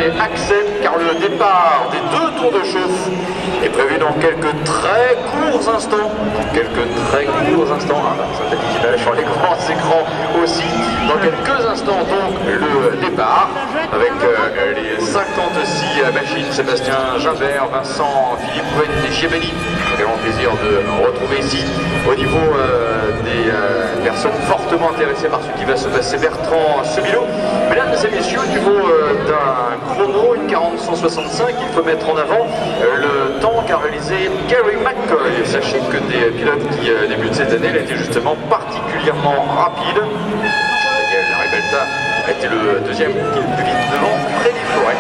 Accès, car le départ des 2 tours de chauffe est prévu dans quelques très courts instants. Synthétique image sur les grands écrans aussi. Dans quelques instants, donc, le départ avec les 56 machines. Sébastien Gimbert, Vincent Philippe Chiebelli. Nous avons le plaisir de retrouver ici au niveau des personnes fortement intéressées par ce qui va se passer. Bertrand Sebilo. Mesdames et messieurs, au niveau d'un chrono, une 40-165, il faut mettre en avant le temps qu'a réalisé Gary McCoy. Sachez que des pilotes qui débutent cette année, il a été justement particulièrement rapide. Daniel Ribelta a été le deuxième qui est le plus vite devant Freddy Forêt.